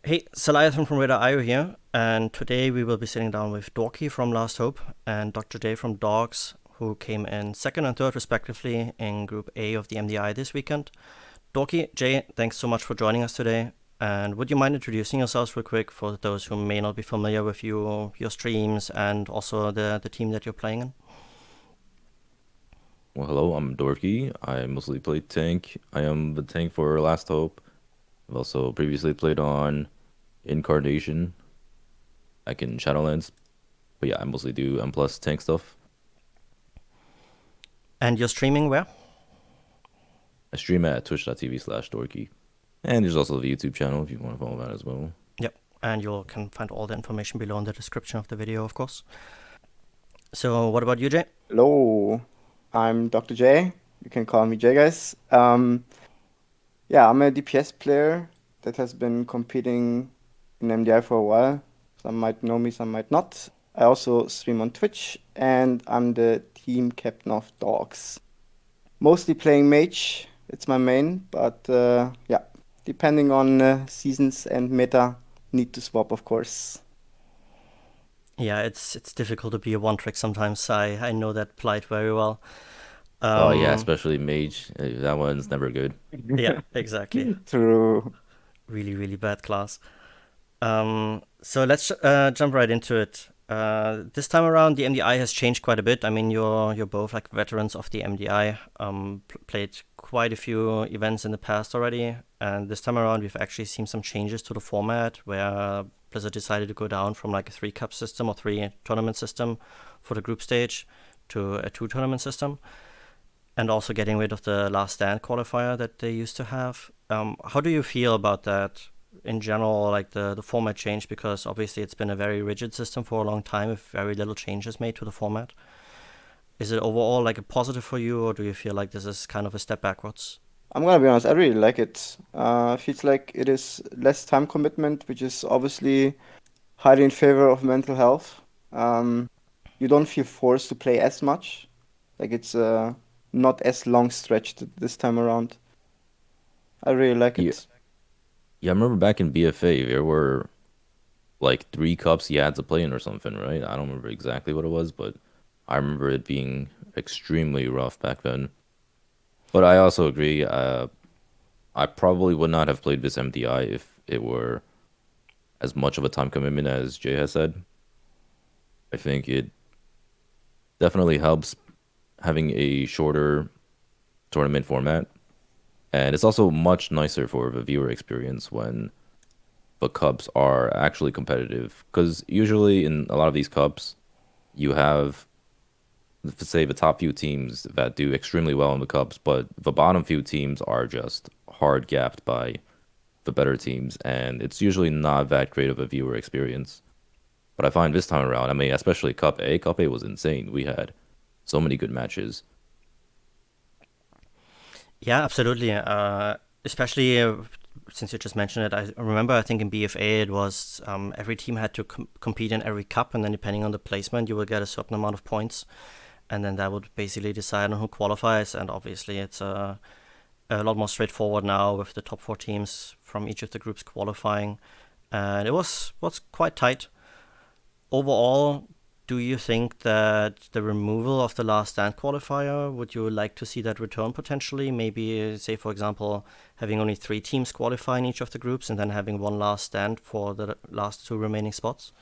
Hey, Saliathan from RaiderIO here, and today we will be sitting down with Dorki from Last Hope and DrJay from Dawgs, who came in second and third respectively in Group A of the MDI this weekend. Dorki, Jay, thanks so much for joining us today. And would you mind introducing yourselves real quick for those who may not be familiar with you, your streams, and also the team that you're playing in? Well, hello, I'm Dorky. I mostly play tank. I am the tank for Last Hope. I've also previously played on Incarnation, back in Shadowlands. But yeah, I mostly do M plus tank stuff. And you're streaming where? I stream at twitch.tv/Dorky. And there's also the YouTube channel if you want to follow that as well. Yep, and you can find all the information below in the description of the video, of course. So, what about you, Jay? Hello, I'm Dr. J. You can call me J, guys. Yeah, I'm a DPS player that has been competing in MDI for a while. Some might know me, some might not. I also stream on Twitch, and I'm the team captain of Dawgs. Mostly playing mage, it's my main, but yeah, depending on seasons and meta, need to swap, of course. Yeah, it's difficult to be a one trick sometimes. I know that plight very well. Oh yeah, especially Mage. That one's never good. Yeah, exactly. True. Really, really bad class. So let's jump right into it. This time around, the MDI has changed quite a bit. I mean, you're both like veterans of the MDI. Played quite a few events in the past already, and this time around, we've actually seen some changes to the format where Blizzard decided to go down from like a 3 cup system or 3 tournament system for the group stage to a 2 tournament system, and also getting rid of the last stand qualifier that they used to have. How do you feel about that in general, like the format change? Because obviously it's been a very rigid system for a long time with very little changes made to the format. Is it overall like a positive for you, or do you feel like this is kind of a step backwards? I'm gonna be honest, I really like it. Feels like it is less time commitment, which is obviously highly in favor of mental health. You don't feel forced to play as much. Like it's not as long stretched this time around. I really like Yeah, it. yeah. I remember back in BFA, there were like 3 cups you had to play in or something, right? I don't remember exactly what it was, but I remember it being extremely rough back then. But I also agree. I probably would not have played this MDI if it were as much of a time commitment as Jay has said. I think it definitely helps having a shorter tournament format, and it's also much nicer for the viewer experience when the cups are actually competitive. Because usually in a lot of these cups, you have, say, the top few teams that do extremely well in the cups, but the bottom few teams are just hard gapped by the better teams, and it's usually not that great of a viewer experience. But I find this time around, I mean, especially Cup A was insane. We had so many good matches. Yeah, absolutely. Especially since you just mentioned it, I remember I think in BFA it was every team had to compete in every cup, and then depending on the placement, you will get a certain amount of points, and then that would basically decide on who qualifies. And obviously, it's a lot more straightforward now with the top 4 teams from each of the groups qualifying, and it was quite tight overall. Do you think that the removal of the last stand qualifier, would you like to see that return potentially? Maybe, say, for example, having only 3 teams qualify in each of the groups and then having one last stand for the last 2 remaining spots?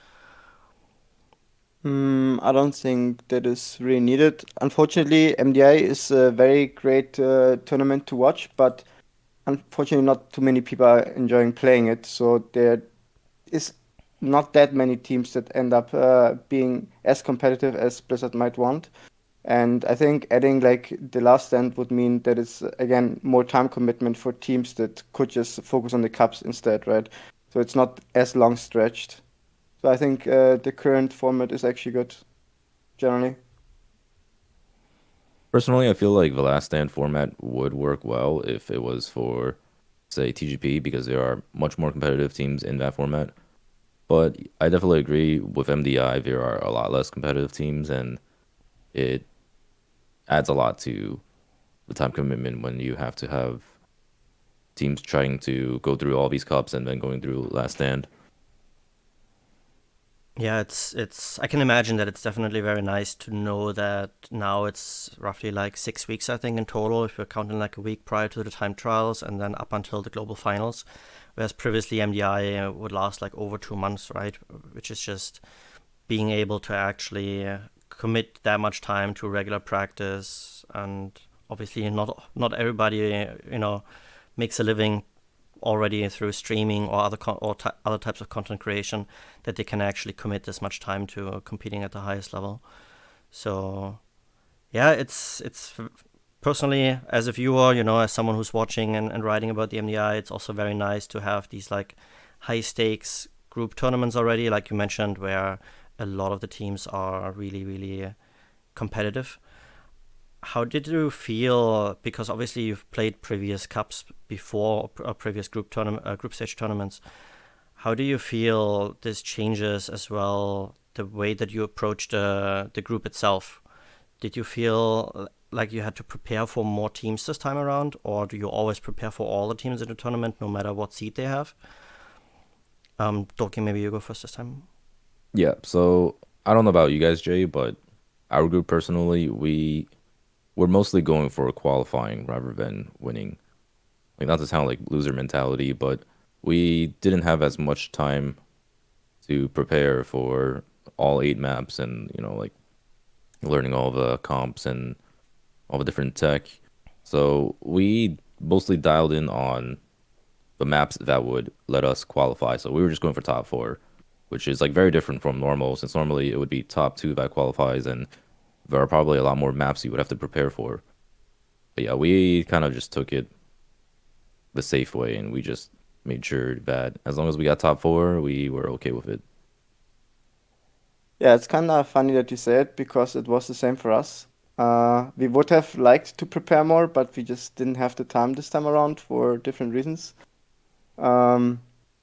I don't think that is really needed. Unfortunately, MDI is a very great tournament to watch, but unfortunately, not too many people are enjoying playing it. So there is not that many teams that end up being as competitive as Blizzard might want. And I think adding like the last stand would mean that it's again more time commitment for teams that could just focus on the cups instead, right? So it's not as long stretched. So I think the current format is actually good generally. Personally, I feel like the Last Stand format would work well if it was for, say, TGP, because there are much more competitive teams in that format. But I definitely agree with MDI, there are a lot less competitive teams, and it adds a lot to the time commitment when you have to have teams trying to go through all these cups and then going through last stand. Yeah, it's I can imagine that it's definitely very nice to know that now it's roughly like 6 weeks, I think, in total, if you're counting like a week prior to the time trials and then up until the global finals. Whereas previously MDI would last like over 2 months, right? Which is just being able to actually commit that much time to regular practice, and obviously not everybody makes a living already through streaming or other types of content creation, that they can actually commit this much time to competing at the highest level. So yeah, it's personally, as a viewer, as someone who's watching and writing about the MDI, it's also very nice to have these like high stakes group tournaments already, like you mentioned, where a lot of the teams are really, really competitive. How did you feel? Because obviously you've played previous cups before, or previous group stage tournaments. How do you feel this changes as well the way that you approach the group itself? Did you feel like you had to prepare for more teams this time around, or do you always prepare for all the teams in the tournament, no matter what seed they have? Dorki, maybe you go first this time. Yeah, so I don't know about you guys, Jay, but our group personally, we're mostly going for qualifying rather than winning. Like not to sound like loser mentality, but we didn't have as much time to prepare for all 8 maps and, like learning all the comps and all the different tech. So we mostly dialed in on the maps that would let us qualify. So we were just going for top 4, which is like very different from normal, since normally it would be top 2 that qualifies, and there are probably a lot more maps you would have to prepare for. But yeah, we kind of just took it the safe way, and we just made sure that as long as we got top 4, we were okay with it. Yeah, it's kind of funny that you say it because it was the same for us. We would have liked to prepare more, but we just didn't have the time this time around for different reasons. Um,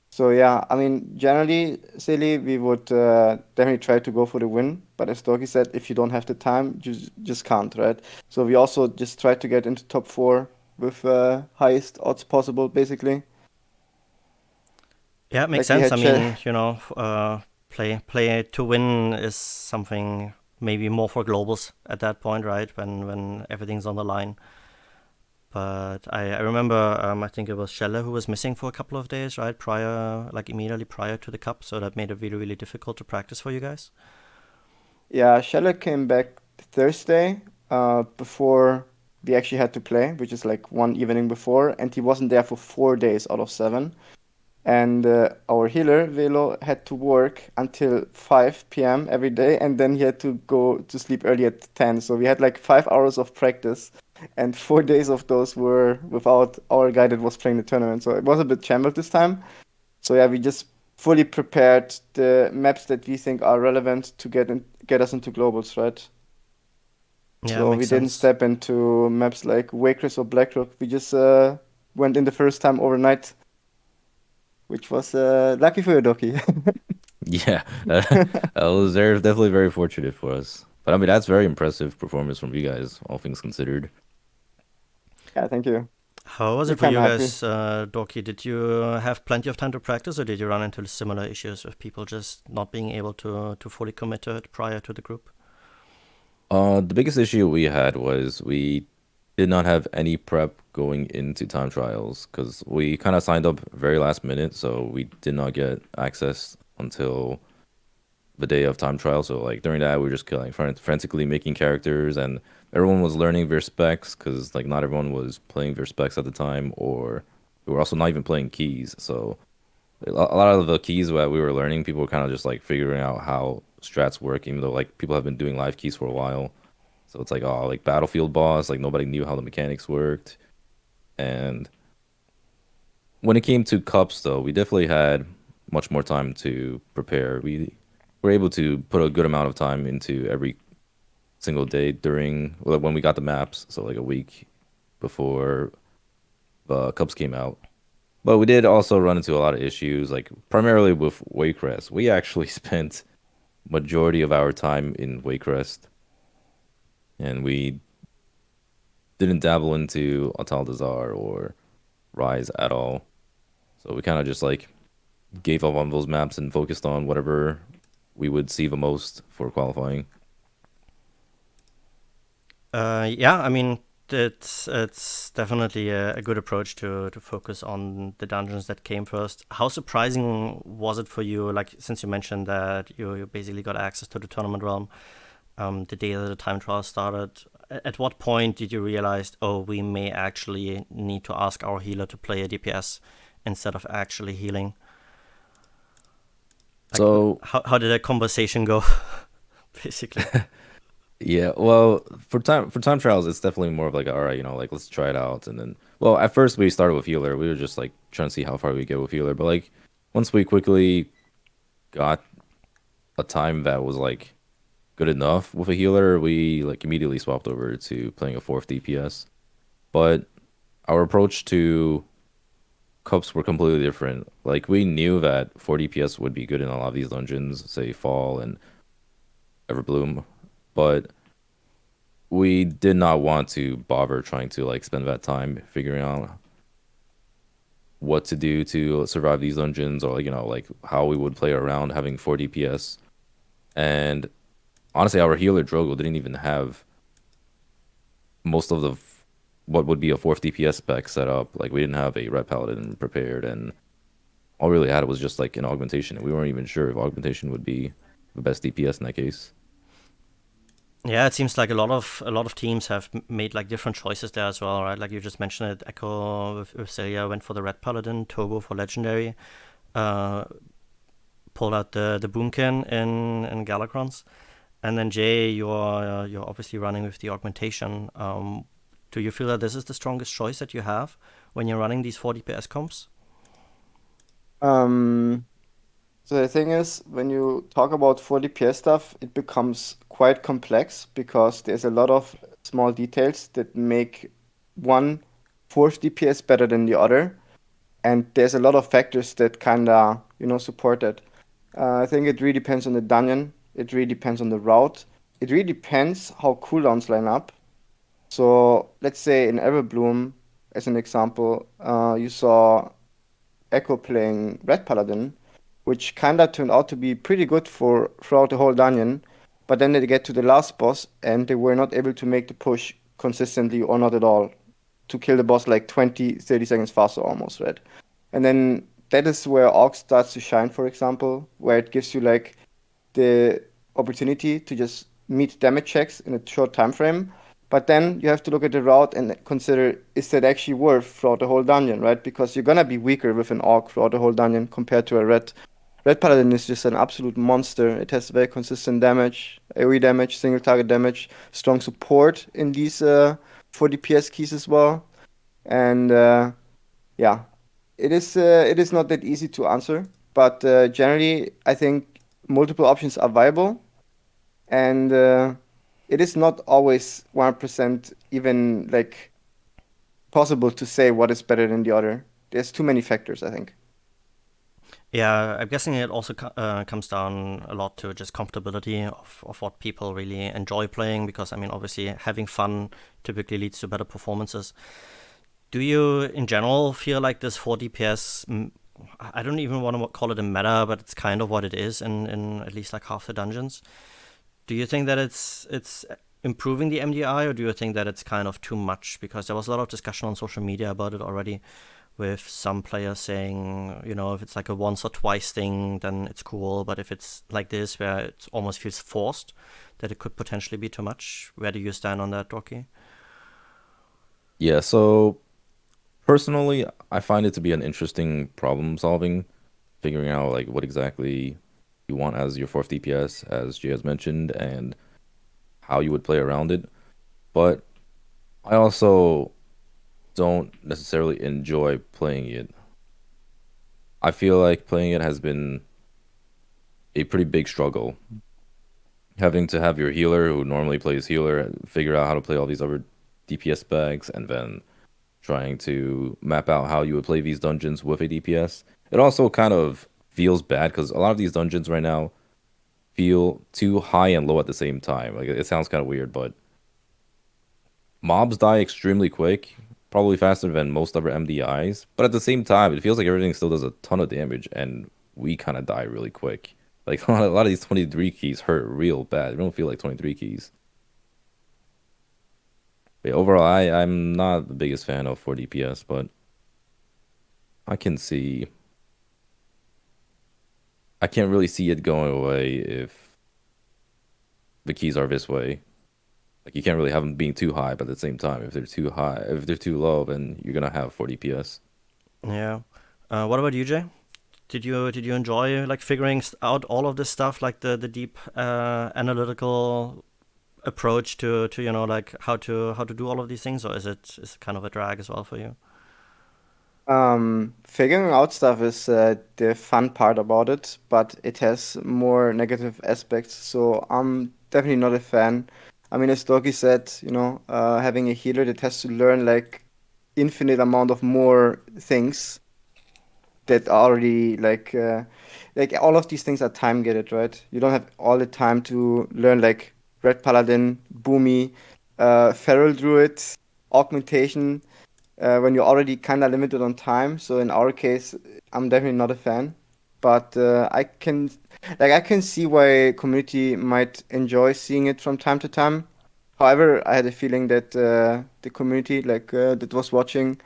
so yeah, I mean, generally, silly, we would definitely try to go for the win. But as Dorky said, if you don't have the time, you just can't, right? So we also just try to get into top 4 with highest odds possible, basically. Yeah, it makes Like we sense. had I mean, play to win is something maybe more for globals at that point, right? When everything's on the line. But I remember, I think it was Schelle who was missing for a couple of days, right? Immediately prior to the cup, so that made it really, really difficult to practice for you guys. Yeah, Scheller came back Thursday, before we actually had to play, which is like one evening before, and he wasn't there for 4 days out of 7. And our healer, Velo, had to work until 5 p.m. every day, and then he had to go to sleep early at 10. So we had like 5 hours of practice, and 4 days of those were without our guy that was playing the tournament. So it was a bit shambled this time. So yeah, we just fully prepared the maps that we think are relevant to get us into globals, right? Yeah, So we makes didn't sense. step into maps like Waitress or Blackrock. We just went in the first time overnight, which was lucky for you, Doki. Yeah, that was definitely very fortunate for us. But I mean, that's very impressive performance from you guys, all things considered. Yeah, thank you. How was We're it for kind you of happy. guys, Dorky? Did you have plenty of time to practice, or did you run into similar issues with people just not being able to fully commit to it prior to the group? The biggest issue we had was we did not have any prep going into time trials because we kind of signed up very last minute, so we did not get access until the day of time trial. So like during that, we were just like frantically making characters, and everyone was learning their specs because like not everyone was playing their specs at the time, or we were also not even playing keys. So a lot of the keys that we were learning, people were kind of just like figuring out how strats work, even though like people have been doing live keys for a while. So it's like, oh, like Battlefield boss, like nobody knew how the mechanics worked. And when it came to cups, though, we definitely had much more time to prepare. We were able to put a good amount of time into every single day during well, when we got the maps, so like a week before the cups came out. But we did also run into a lot of issues, like primarily with Waycrest. We actually spent majority of our time in Waycrest, and we didn't dabble into Altaldazar or rise at all. So we kind of just like gave up on those maps and focused on whatever we would see the most for qualifying. Yeah, I mean, it's definitely a good approach to focus on the dungeons that came first. How surprising was it for you, like, since you mentioned that you basically got access to the tournament realm the day that the time trial started? At what point did you realize, oh, we may actually need to ask our healer to play a DPS instead of actually healing? Like, So how did that conversation go, basically? yeah, well, for time trials, it's definitely more of like, all right, like let's try it out, and then, well, at first we started with healer. We were just like trying to see how far we get with healer, but like once we quickly got a time that was like good enough with a healer, we like immediately swapped over to playing a fourth DPS. But our approach to cups were completely different. Like we knew that 4 DPS would be good in a lot of these dungeons, say Fall and Everbloom, but we did not want to bother trying to like spend that time figuring out what to do to survive these dungeons, or like like how we would play around having 4 DPS. And honestly, our healer Drogo didn't even have most of the what would be a fourth DPS spec set up. Like we didn't have a red paladin prepared, and all we really had was just like an augmentation, and we weren't even sure if augmentation would be the best DPS in that case. Yeah, it seems like a lot of teams have made like different choices there as well, right? Like you just mentioned it, Echo with Celia went for the Red Paladin, Turbo for Legendary, uh, pulled out the Boomkin in Galakrons, and then Jay, you're obviously running with the augmentation. Do you feel that this is the strongest choice that you have when you're running these 4 DPS comps? Um, so the thing is, when you talk about 4 DPS stuff, it becomes quite complex because there's a lot of small details that make one fourth DPS better than the other, and there's a lot of factors that kinda, support it. I think it really depends on the dungeon. It really depends on the route. It really depends how cooldowns line up. So let's say in Everbloom, as an example, you saw Echo playing Red Paladin, which kinda turned out to be pretty good for throughout the whole dungeon. But then they get to the last boss and they were not able to make the push consistently or not at all to kill the boss like 20, 30 seconds faster almost, right? And then that is where Orc starts to shine, for example, where it gives you like the opportunity to just meet damage checks in a short time frame. But then you have to look at the route and consider, is that actually worth throughout the whole dungeon, right? Because you're gonna be weaker with an Orc throughout the whole dungeon compared to a Red Paladin is just an absolute monster. It has very consistent damage, AoE damage, single target damage, strong support in these 4 DPS keys as well. And yeah, it is not that easy to answer, but generally I think multiple options are viable, and it is not always 100% even like possible to say what is better than the other. There's too many factors, I think. Yeah, I'm guessing it also comes down a lot to just comfortability of what people really enjoy playing, because I mean, obviously, having fun typically leads to better performances. Do you, in general, feel like this 4 DPS? I don't even want to call it a meta, but it's kind of what it is in at least like half the dungeons. Do you think that it's improving the MDI, or do you think that it's kind of too much? Because there was a lot of discussion on social media about it already, with some players saying, if it's like a once or twice thing, then it's cool. But if it's like this, where it almost feels forced, that it could potentially be too much. Where do you stand on that, Dorky? Yeah, so personally, I find it to be an interesting problem solving, figuring out like what exactly you want as your fourth DPS, as Jay has mentioned, and how you would play around it. But I also don't necessarily enjoy playing it. I feel like playing it has been a pretty big struggle. Having to have your healer who normally plays healer figure out how to play all these other DPS bags, and then trying to map out how you would play these dungeons with a DPS. It also kind of feels bad because a lot of these dungeons right now feel too high and low at the same time. Like it sounds kind of weird, but mobs die extremely quick, probably faster than most other MDIs, but at the same time, it feels like everything still does a ton of damage, and we kind of die really quick. Like a lot of these 23 keys hurt real bad. They don't feel like 23 keys. But yeah, overall, I'm not the biggest fan of 4 DPS, but I can see I can't really see it going away if the keys are this way. Like you can't really have them being too high, but at the same time, if they're too high, if they're too low, then you're gonna have 4 DPS. Yeah. What about you, Jay? Did you enjoy like figuring out all of this stuff, like the deep analytical approach to like how to do all of these things, or is it kind of a drag as well for you? Figuring out stuff is the fun part about it, but it has more negative aspects. So I'm definitely not a fan. I mean, as Dorky said, having a healer that has to learn like infinite amount of more things that are already like all of these things are time gated, right? You don't have all the time to learn like Red Paladin, Boomy, Feral Druid, Augmentation when you're already kind of limited on time. So in our case, I'm definitely not a fan. But I can see why community might enjoy seeing it from time to time. However, I had a feeling that the community that was watching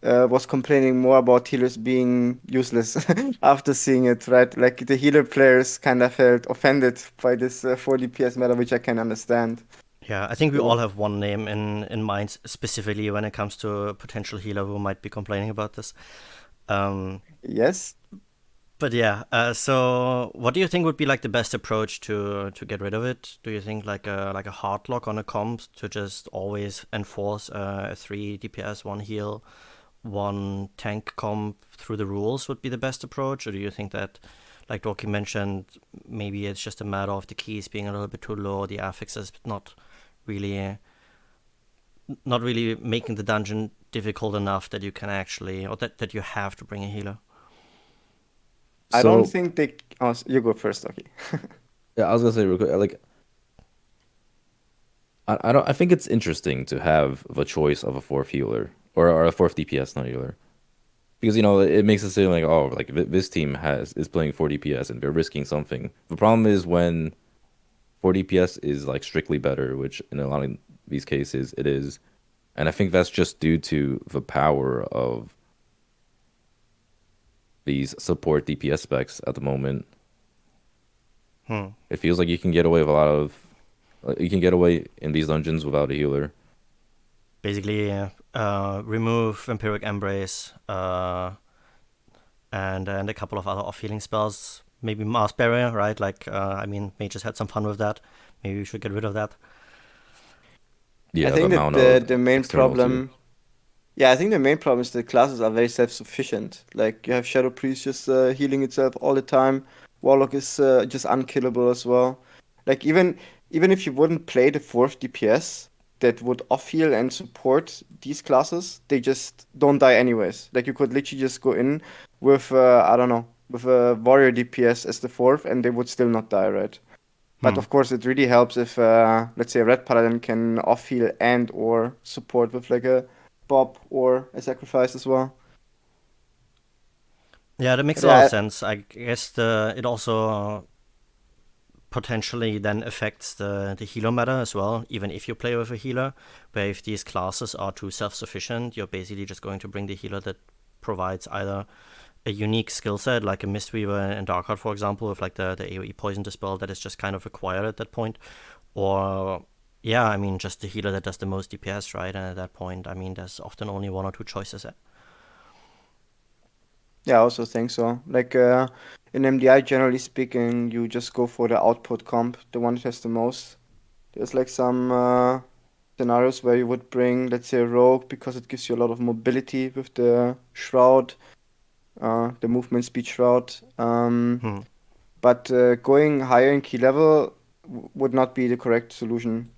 was complaining more about healers being useless after seeing it, right? Like the healer players kind of felt offended by this 4 DPS meta, which I can understand. Yeah, I think we all So have one name in mind specifically when it comes to a potential healer who might be complaining about this. Um, yes. but yeah, so what do you think would be like the best approach to get rid of it? Do you think like a hard lock on a comp to just always enforce a 3 DPS, 1 heal, 1 tank comp through the rules would be the best approach? Or do you think that, like Dorky mentioned, maybe it's just a matter of the keys being a little bit too low, the affixes really not really making the dungeon difficult enough that you can actually, or that you have to bring a healer? I don't So think they. Oh, you go first, okay. yeah, I was gonna say real quick, like I don't I think it's interesting to have the choice of a fourth healer or a fourth DPS not healer because it makes it seem like oh like this team is playing 4 DPS and they're risking something. The problem is when 4 DPS is like strictly better, which in a lot of these cases it is, and I think that's just due to the power of these support DPS specs at the moment. Hmm. It feels like you can get away with a lot of you can get away in these dungeons without a healer. Basically, remove Vampiric Embrace, and a couple of other off-healing spells. Maybe Mass Barrier, right? Like, I mean, mages had some fun with that. Maybe we should get rid of that. I Yeah, the think that amount the of the main external too. problem, yeah, I think the main problem is the classes are very self-sufficient. Like you have Shadow Priest just healing itself all the time. Warlock is just unkillable as well. Like even if you wouldn't play the fourth DPS that would off-heal and support these classes, they just don't die anyways. Like you could literally just go in with I don't know, with a warrior DPS as the fourth, and they would still not die, right? But Hmm. of course, it really helps if, let's say, a red paladin can off heal and or support with like a bob or a sacrifice as well. Yeah, that makes But a lot of yeah, sense. I guess it also potentially then affects the healer meta as well, even if you play with a healer, where if these classes are too self-sufficient, you're basically just going to bring the healer that provides either a unique skill set, like a Mistweaver and Darkheart, for example, with like the AoE poison dispel that is just kind of required at that point. Or, yeah, I mean, just the healer that does the most DPS, right? And at that point, I mean, there's often only one or two choices. yeah, I also think so. Like in MDI, generally speaking, you just go for the output comp, the one that has the most. There's like some scenarios where you would bring, let's say, a rogue because it gives you a lot of mobility with the shroud, the movement speed shroud. Hmm. But going higher in key level would not be the correct solution.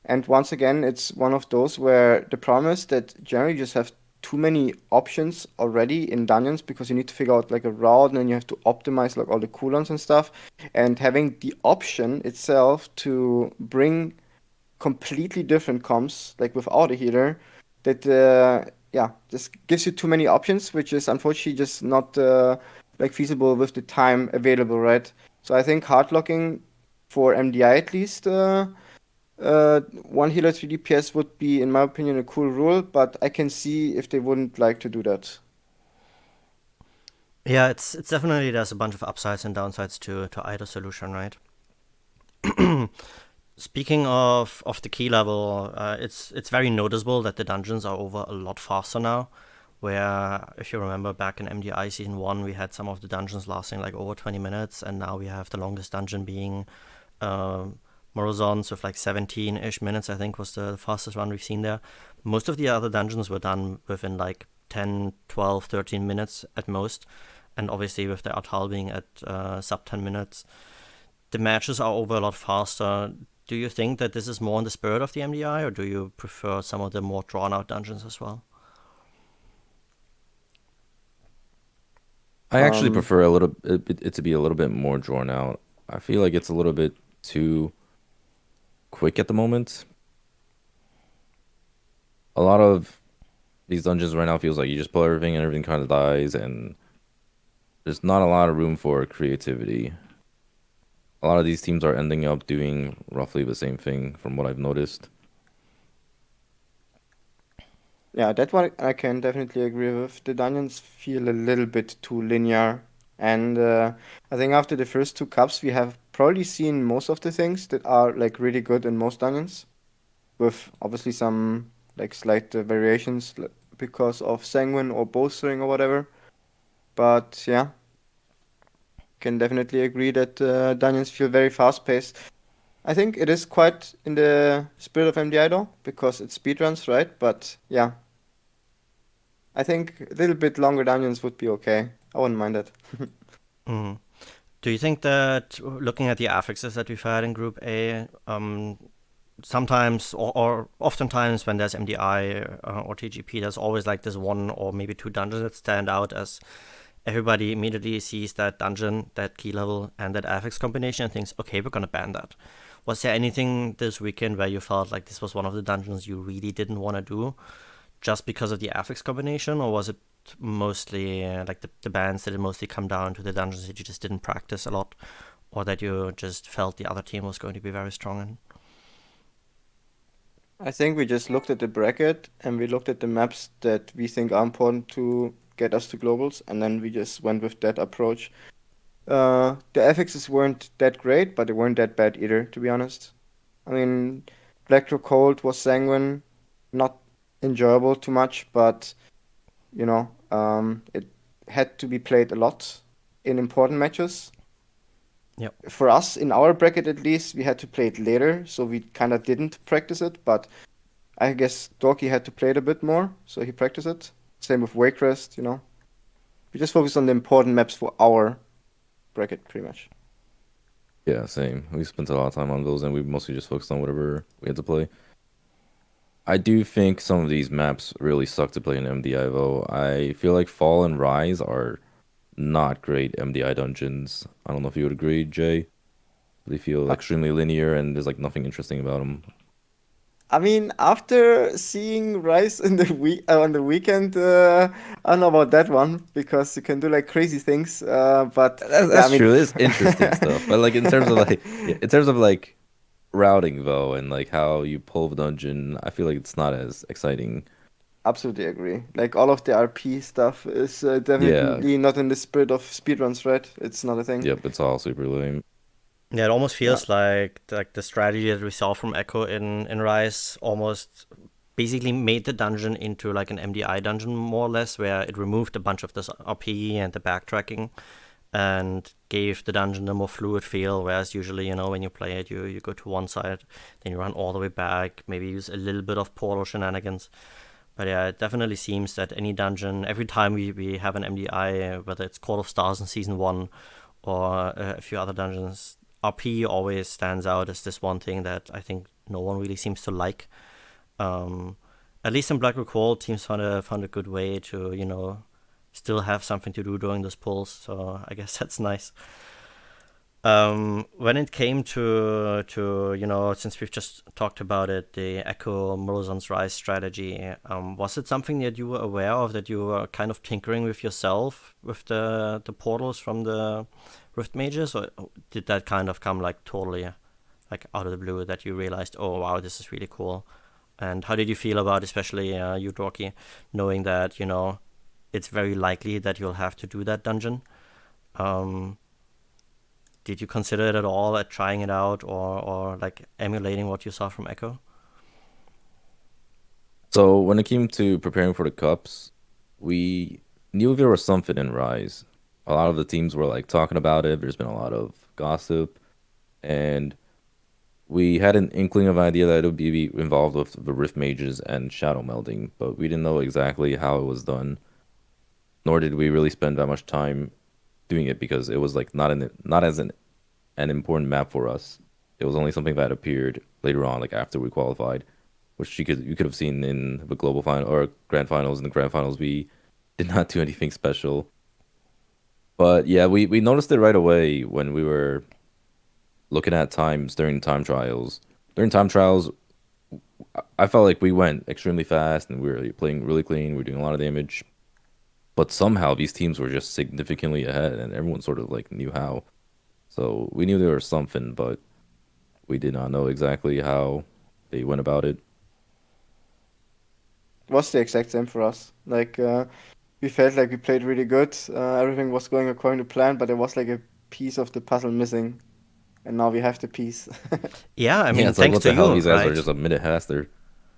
And once again, it's one of those where the problem is that generally you just have too many options already in dungeons because you need to figure out like a route and then you have to optimize like all the cooldowns and stuff. And having the option itself to bring completely different comps, like without a healer, that just gives you too many options, which is unfortunately just not like feasible with the time available, right? So I think hard locking for MDI at least, one healer 3 DPS would be, in my opinion, a cool rule, but I can see if they wouldn't like to do that. Yeah, it's definitely there's a bunch of upsides and downsides to either solution, right? Speaking of the key level, it's very noticeable that the dungeons are over a lot faster now. Where, if you remember, back in MDI Season 1, we had some of the dungeons lasting like over 20 minutes, and now we have the longest dungeon being uh, Morozons with like 17-ish minutes, I think was the fastest one we've seen there. Most of the other dungeons were done within like 10, 12, 13 minutes at most, and obviously with the Atal being at sub 10 minutes, the matches are over a lot faster. Do you think that this is more in the spirit of the MDI, or do you prefer some of the more drawn out dungeons as well? I actually Um, prefer it to be a little bit more drawn out. I feel like it's a little bit too quick at the moment. A lot of these dungeons right now feels like you just pull everything and everything kind of dies, and there's not a lot of room for creativity. A lot of these teams are ending up doing roughly the same thing from what I've noticed. yeah, that one I can definitely agree with. The dungeons feel a little bit too linear, and I think after the first two cups, we have probably seen most of the things that are like really good in most dungeons, with obviously some like slight variations because of sanguine or bowstring or whatever. But yeah, can definitely agree that dungeons feel very fast paced. I think it is quite in the spirit of MDI though, because it's speedruns, right? But yeah, I think a little bit longer dungeons would be okay. I wouldn't mind it. Mm. Do you think that looking at the affixes that we've had in Group A, sometimes or oftentimes when there's MDI or TGP, there's always like this one or maybe two dungeons that stand out as everybody immediately sees that dungeon, that key level, and that affix combination and thinks, okay, we're gonna ban that. Was there anything this weekend where you felt like this was one of the dungeons you really didn't want to do just because of the affix combination, or was it mostly like the bans did it mostly come down to the dungeons that you just didn't practice a lot, or that you just felt the other team was going to be very strong in? I think we just looked at the bracket and we looked at the maps that we think are important to get us to globals, and then we just went with that approach. The affixes weren't that great, but they weren't that bad either, to be honest. I mean, Black to Cold was sanguine, not enjoyable too much, but it had to be played a lot in important matches. Yep. For us, in our bracket at least, we had to play it later, so we kind of didn't practice it, but I guess Dorky had to play it a bit more, so he practiced it. Same with Waycrest. We just focused on the important maps for our bracket, pretty much. Yeah, same. We spent a lot of time on those, and we mostly just focused on whatever we had to play. I do think some of these maps really suck to play in MDI, though. I feel like Fall and Rise are not great MDI dungeons. I don't know if you would agree, Jay. They feel Uh, extremely linear, and there's like nothing interesting about them. I mean, after seeing Rise in the week on the weekend, I don't know about that one because you can do like crazy things. But yeah, I That's mean, true. It's interesting stuff, but like in terms of like yeah, in terms of like routing though, and like how you pull the dungeon, I feel like it's not as exciting. absolutely agree. Like all of the RP stuff is Yeah, definitely not in the spirit of speedruns, right? It's not a thing. yep, it's all super lame. Yeah, it almost Yeah. feels like the strategy that we saw from Echo in Rise almost basically made the dungeon into like an MDI dungeon more or less, where it removed a bunch of this RP and the backtracking and gave the dungeon a more fluid feel. Whereas usually, when you play it, you go to one side, then you run all the way back, maybe use a little bit of portal shenanigans. But yeah, it definitely seems that any dungeon, every time we have an MDI, whether it's Court of Stars in Season 1 or a few other dungeons, RP always stands out as this one thing that I think no one really seems to like. Um, at least in Black Recall, teams found a good way to still have something to do during those pulls. So I guess that's nice. When it came to since we've just talked about it, the Echo Morozon's Rise strategy, was it something that you were aware of, that you were kind of tinkering with yourself with the portals from the Rift Mages, or did that kind of come like totally like out of the blue that you realized, oh wow, this is really cool? And how did you feel about, especially you, Dorky, knowing that it's very likely that you'll have to do that dungeon? Um, did you consider it at all at trying it out, or like emulating what you saw from Echo? So when it came to preparing for the cups, we knew there was something in Rise. A lot of the teams were like talking about it. There's been a lot of gossip, and we had an inkling of idea that it would be involved with the Rift Mages and Shadow Melding, but we didn't know exactly how it was done, nor did we really spend that much time doing it because it was like not as an important map for us. It was only something that appeared later on, like after we qualified, which you could have seen in the global final or grand finals. In the grand finals, we did not do anything special. But yeah, we noticed it right away when we were looking at times during time trials. During time trials, I felt like we went extremely fast and we were playing really clean. We were doing a lot of damage. But somehow these teams were just significantly ahead, and everyone sort of like knew how. So we knew there was something, but we did not know exactly how they went about it. It was the exact same for us. Like we felt like we played really good. Everything was going according to plan, but there was like a piece of the puzzle missing, and now we have the piece. Yeah, I Yeah, mean, it's like thanks what to the hell? you, These guys are right? just a minute faster.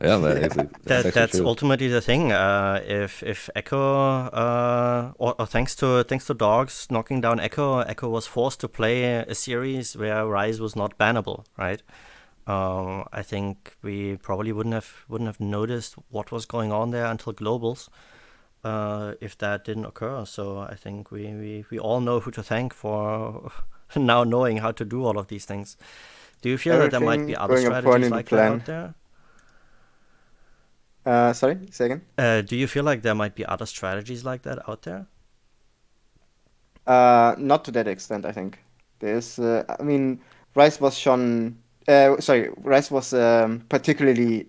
Yeah, Yeah. that's actually That's true. ultimately the thing. If Echo, or thanks to Dawgs knocking down Echo, Echo was forced to play a series where Rise was not bannable, right? I think we probably wouldn't have noticed what was going on there until globals, if that didn't occur. So I think we all know who to thank for now knowing how to do all of these things. Do you feel that there might be Everything other going strategies according to like that out plan. there? Sorry, say again. Do you feel like there might be other strategies like that out there? Not to that extent, I think. I mean, Rice was shown. Sorry, Rice was particularly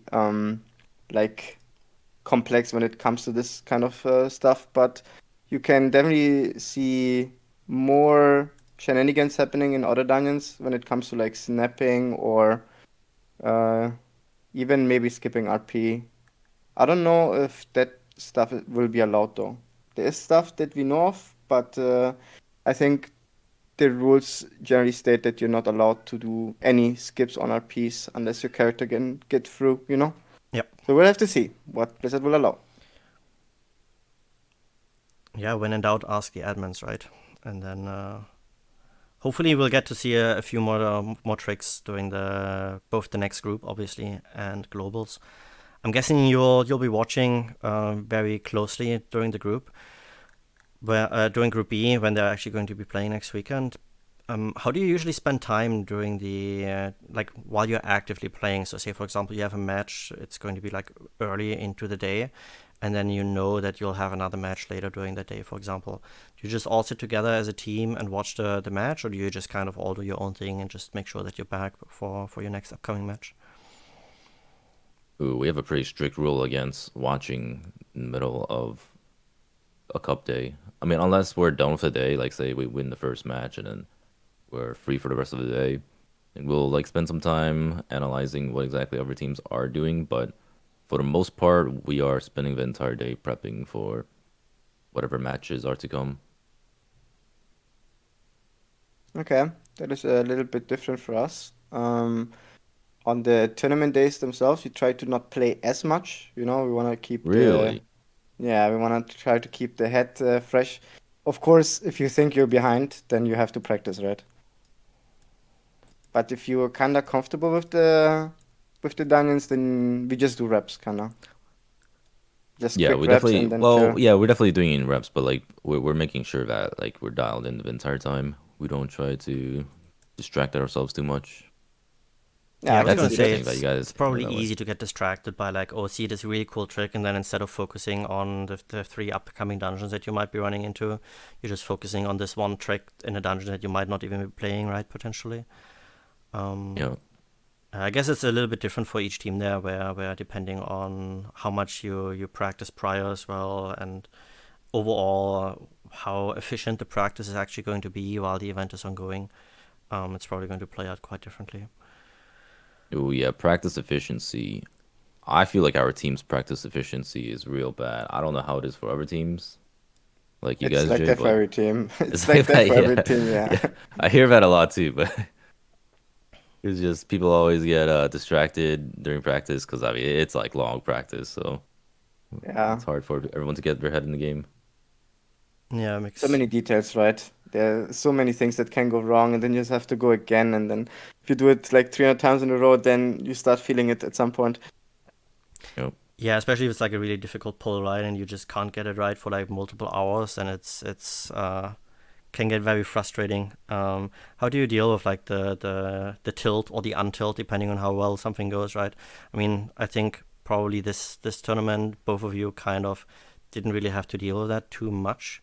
like complex when it comes to this kind of stuff, but you can definitely see more shenanigans happening in other dungeons when it comes to like snapping or uh, even maybe skipping RP. I don't know if that stuff will be allowed though. There is stuff that we know of, but I think the rules generally state that you're not allowed to do any skips on RPs unless your character can get through. Yep. So we'll have to see what Blizzard will allow. Yeah, when in doubt, ask the admins, right? And then hopefully we'll get to see a few more tricks during both the next group, obviously, and globals. I'm guessing you'll be watching very closely during the group, during Group B, when they're actually going to be playing next weekend. How do you usually spend time during the like while you're actively playing? So, say for example, you have a match. It's going to be like early into the day, and then you know that you'll have another match later during the day. For example, do you just all sit together as a team and watch the match, or do you just kind of all do your own thing and just make sure that you're back for your next upcoming match? Ooh, we have a pretty strict rule against watching in the middle of a cup day. I mean, unless we're done with the day, like say we win the first match and then we're free for the rest of the day, and we'll like spend some time analyzing what exactly other teams are doing. But for the most part, we are spending the entire day prepping for whatever matches are to come. Okay, that is a little bit different for us. On the tournament days themselves, we try to not play as much. We want to keep the Really? yeah, we want to try to keep the head fresh. Of course, if you think you're behind, then you have to practice, right? But if you're kinda comfortable with the dungeons, then we just do reps, kinda. Just Yeah, quick we reps definitely. and then Well, chill. yeah, we're definitely doing it in reps, but like we're making sure that like we're dialed in the entire time. We don't try to distract ourselves too much. Yeah, I was That's gonna say interesting that you guys it's handle probably that way. easy to get distracted by like, oh, see this really cool trick, and then instead of focusing on the three upcoming dungeons that you might be running into, you're just focusing on this one trick in a dungeon that you might not even be playing, right? Potentially. Um, Yeah. I guess it's a little bit different for each team there, where depending on how much you practice prior as well, and overall how efficient the practice is actually going to be while the event is ongoing, it's probably going to play out quite differently. Oh yeah, practice efficiency. I feel like our team's practice efficiency is real bad. I don't know how it is for other teams, like you It's guys, like Jay, that for but every team. It's it's like like that that. for every Yeah, team, yeah. yeah. I hear that a lot too, but it's just people always get distracted during practice because I mean it's like long practice, so Yeah. it's hard for everyone to get their head in the game. Yeah, So makes many details, right? There are so many things that can go wrong, and then you just have to go again. And then if you do it like 300 times in a row, then you start feeling it at some point. You know, Yeah, especially if it's like a really difficult pull, right, and you just can't get it right for like multiple hours, and it's can get very frustrating. How do you deal with like the tilt or the untilt, depending on how well something goes, right? I mean, I think probably this tournament, both of you kind of didn't really have to deal with that too much.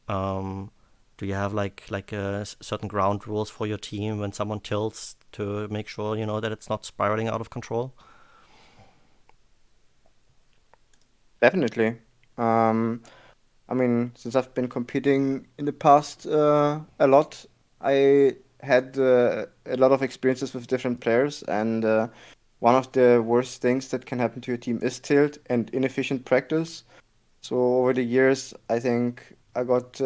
Um, do you have like certain ground rules for your team when someone tilts to make sure you know that it's not spiraling out of control? Definitely. Um, I mean, since I've been competing in the past a lot, I had a lot of experiences with different players, and one of the worst things that can happen to your team is tilt and inefficient practice. So over the years, I think I got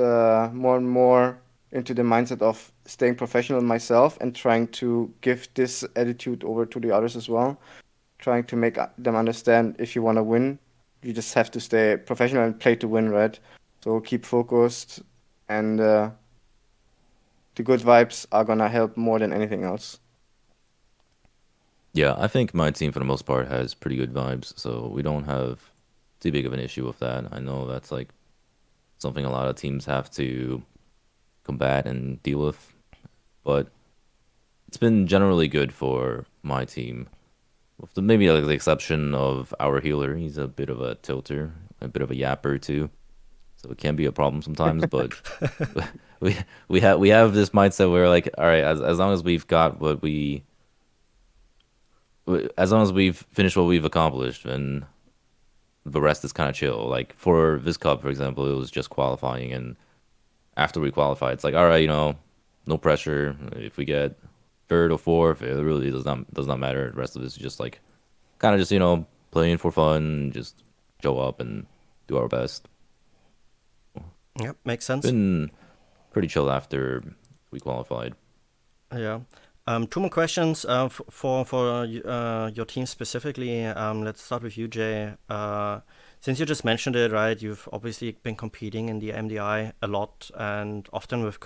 more and more into the mindset of staying professional myself and trying to give this attitude over to the others as well, trying to make them understand if you want to win, you just have to stay professional and play to win, right? So keep focused, and the good vibes are gonna help more than anything else. yeah, I think my team for the most part has pretty good vibes, so we don't have too big of an issue with that. I know that's like something a lot of teams have to combat and deal with, but it's been generally good for my team. With maybe like the exception of our healer, he's a bit of a tilter, a bit of a yapper too, so it can be a problem sometimes. But we we have this mindset where like, all right, as long as we've got what as long as we've finished what we've accomplished, then the rest is kind of chill. Like for this cup, for example, it was just qualifying, and after we qualify, it's like, all right, no pressure. If we get third or fourth, it really does not matter. The rest of this is just like kind of just playing for fun, just show up and do our best. Yep, makes sense. Been pretty chill after we qualified. Yeah. Two more questions for your team specifically. Let's start with you, Jay. Since you just mentioned it, right? You've obviously been competing in the MDI a lot and often with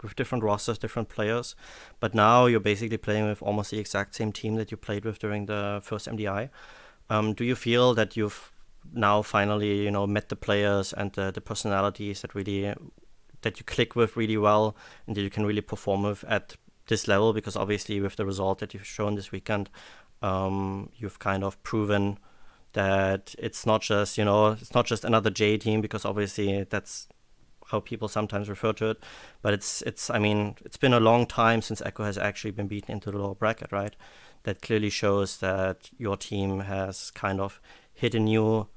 with different rosters, different players. But now you're basically playing with almost the exact same team that you played with during the first MDI. Do you feel that you've now finally, met the players and the personalities that you click with really well and that you can really perform with at this level? Because obviously with the result that you've shown this weekend, you've kind of proven that it's not just another J team, because obviously that's how people sometimes refer to it, but it's I mean, it's been a long time since Echo has actually been beaten into the lower bracket, right? That clearly shows that your team has kind of hit a new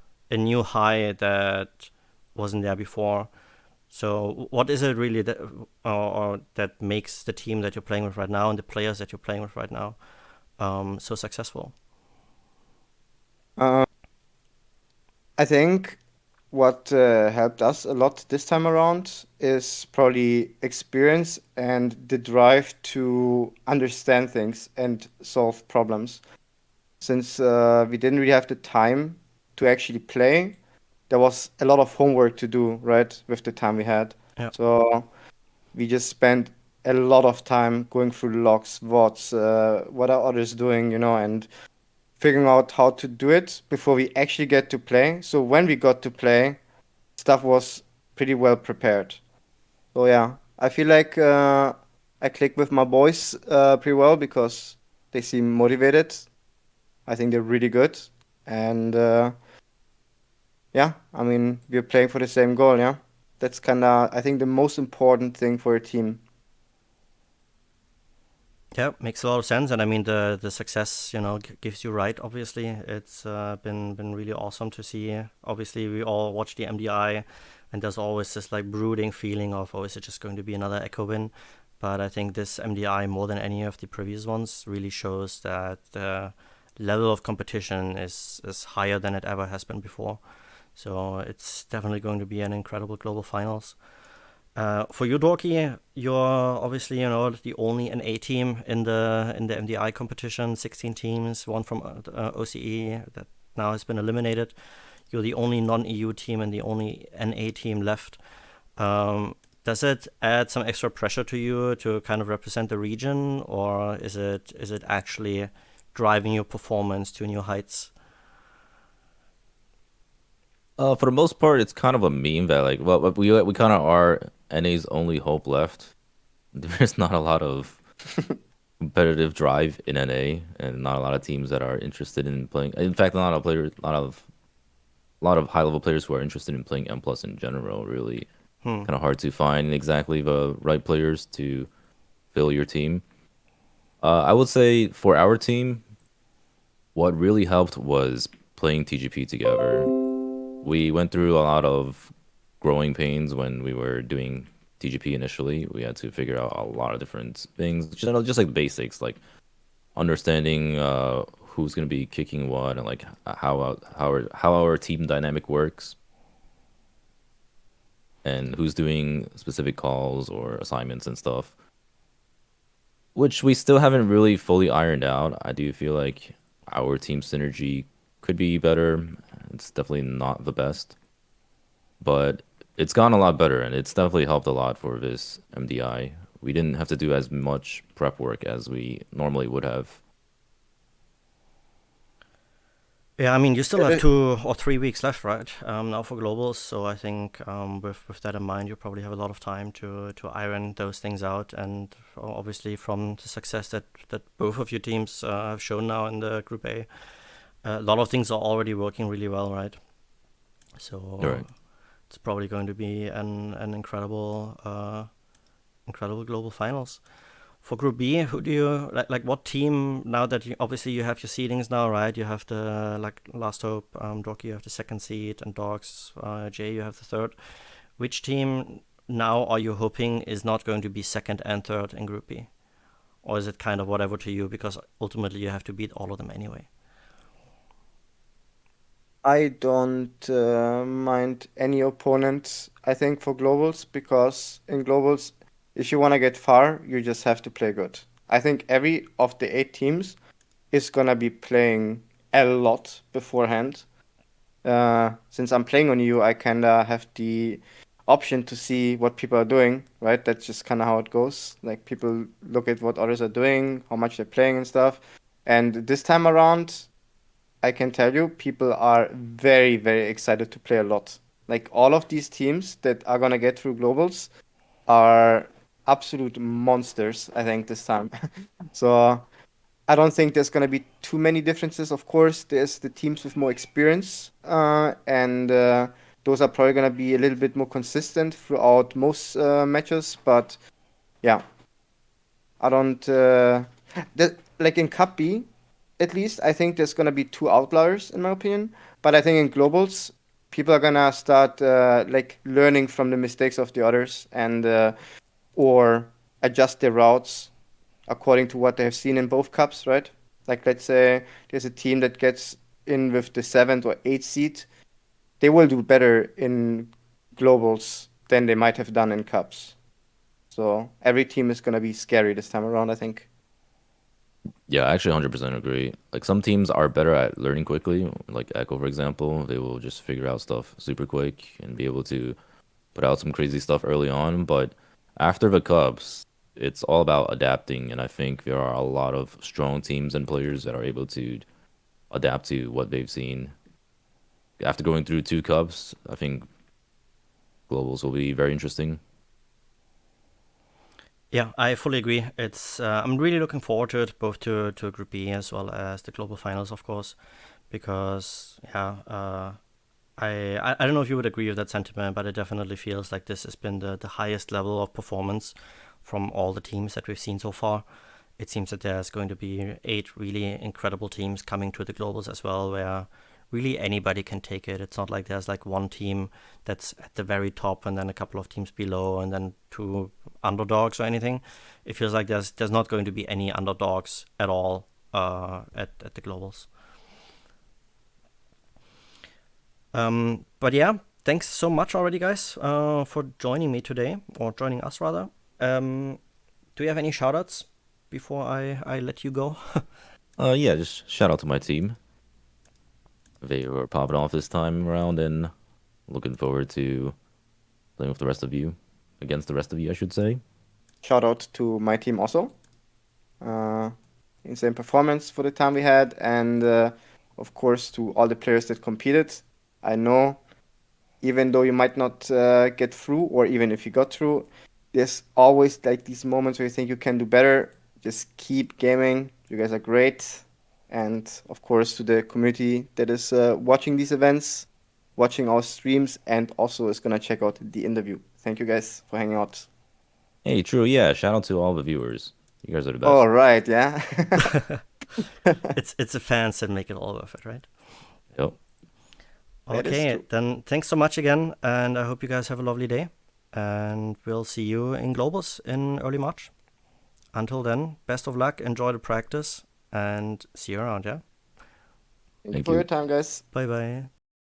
high that wasn't there before. So what is it really or that makes the team that you're playing with right now and the players that you're playing with right now so successful? Uh, I think what helped us a lot this time around is probably experience and the drive to understand things and solve problems. Since we didn't really have the time to actually play, there was a lot of homework to do, right, with the time we had. Yeah. So we just spent a lot of time going through logs, VODs, what are others doing, and figuring out how to do it before we actually get to play. So when we got to play, stuff was pretty well prepared. So yeah, I feel like I click with my boys pretty well because They seem motivated. I think they're really good. And yeah, I mean, we're playing for the same goal, yeah. That's kind of, I think, the most important thing for a team. Yeah, makes a lot of sense, and I mean the success, gives you right. Obviously, it's been really awesome to see. Obviously, we all watch the MDI, and there's always this like brooding feeling of, oh, is it just going to be another Echo win? But I think this MDI, more than any of the previous ones, really shows that the level of competition is higher than it ever has been before. So it's definitely going to be an incredible global finals. For you, Dorky, you're obviously the only NA team in the MDI competition. 16 teams, one from OCE that now has been eliminated. You're the only non-EU team and the only NA team left. Does it add some extra pressure to you to kind of represent the region, or is it actually driving your performance to new heights? For the most part, it's kind of a meme that like, well, we kind of are NA's only hope left. There's not a lot of competitive drive in NA, and not a lot of teams that are interested in playing. In fact, a lot of high level players who are interested in playing M plus in general. Really, Hmm. kind of hard to find exactly the right players to fill your team. I would say for our team, what really helped was playing TGP together. We went through a lot of growing pains when we were doing TGP initially. We had to figure out a lot of different things, just like basics, like understanding who's gonna be kicking what and like how our team dynamic works and who's doing specific calls or assignments and stuff, which we still haven't really fully ironed out. I do feel like our team synergy could be better. It's definitely not the best, but it's gone a lot better and it's definitely helped a lot for this MDI. We didn't have to do as much prep work as we normally would have. Yeah, I mean, you still Yeah, have 2 or 3 weeks left, right? Now for globals, so I think with that in mind, you probably have a lot of time to iron those things out. And obviously, from the success that both of your teams have shown now in the Group A, a lot of things are already working really well, right? All So right. it's probably going to be an incredible global finals. For Group B, who do you like? What team now that you obviously you have your seedings now, right? You have the like Last Hope, Dorky, you have the second seed, and Dawgs, Jay, you have the third. Which team now are you hoping is not going to be second and third in Group B, or is it kind of whatever to you because ultimately you have to beat all of them anyway? I don't mind any opponent, I think, for globals, because in globals, if you want to get far, you just have to play good. I think every of the 8 teams is gonna be playing a lot beforehand. Since I'm playing on you, I kinda have the option to see what people are doing, right? That's just kind of how it goes. Like people look at what others are doing, how much they're playing and stuff. And this time around, I can tell you, people are very, very excited to play a lot. Like all of these teams that are gonna get through globals are absolute monsters, I think, this time. So I don't think there's gonna be too many differences. Of course, there's the teams with more experience, and those are probably gonna be a little bit more consistent throughout most matches. But yeah, I don't. Like in Cup B, at least I think there's gonna be two outliers in my opinion. But I think in globals, people are gonna start like learning from the mistakes of the others and or adjust their routes according to what they have seen in both cups, right? Like let's say there's a team that gets in with the seventh or eighth seed, they will do better in globals than they might have done in cups. So every team is gonna be scary this time around, I think. Yeah, I actually 100% agree. Like some teams are better at learning quickly, like Echo, for example. They will just figure out stuff super quick and be able to put out some crazy stuff early on. But after the Cubs, it's all about adapting. And I think there are a lot of strong teams and players that are able to adapt to what they've seen. After going through 2 Cubs, I think globals will be very interesting. Yeah, I fully agree. It's I'm really looking forward to it, both to Group B as well as the global finals, of course, because yeah, I don't know if you would agree with that sentiment, but it definitely feels like this has been the highest level of performance from all the teams that we've seen so far. It seems that there's going to be 8 really incredible teams coming to the globals as well, where really anybody can take it. It's not like there's like one team that's at the very top and then a couple of teams below and then 2 underdogs or anything. It feels like there's not going to be any underdogs at all at the globals. But yeah, thanks so much already, guys, for joining me today, or joining us rather. Do you have any shoutouts before I let you go? Yeah, just shout out to my team. They were popping off this time around, and looking forward to playing with the rest of you, against the rest of you, I should say. Shout out to my team also. Insane performance for the time we had, and of course to all the players that competed. I know, even though you might not get through, or even if you got through, there's always like these moments where you think you can do better. Just keep gaming. You guys are great. And of course, to the community that is watching these events, watching our streams, and also is gonna check out the interview. Thank you guys for hanging out. Hey, true, yeah, shout out to all the viewers. You guys are the best. All right, yeah. It's the fans that make it all worth it, right? Yep. That is Okay, true. then thanks so much again, and I hope you guys have a lovely day. And we'll see you in Globals in early March. Until then, best of luck, enjoy the practice, and see you around, yeah? Thank you Thank for you. your time, guys. Bye bye.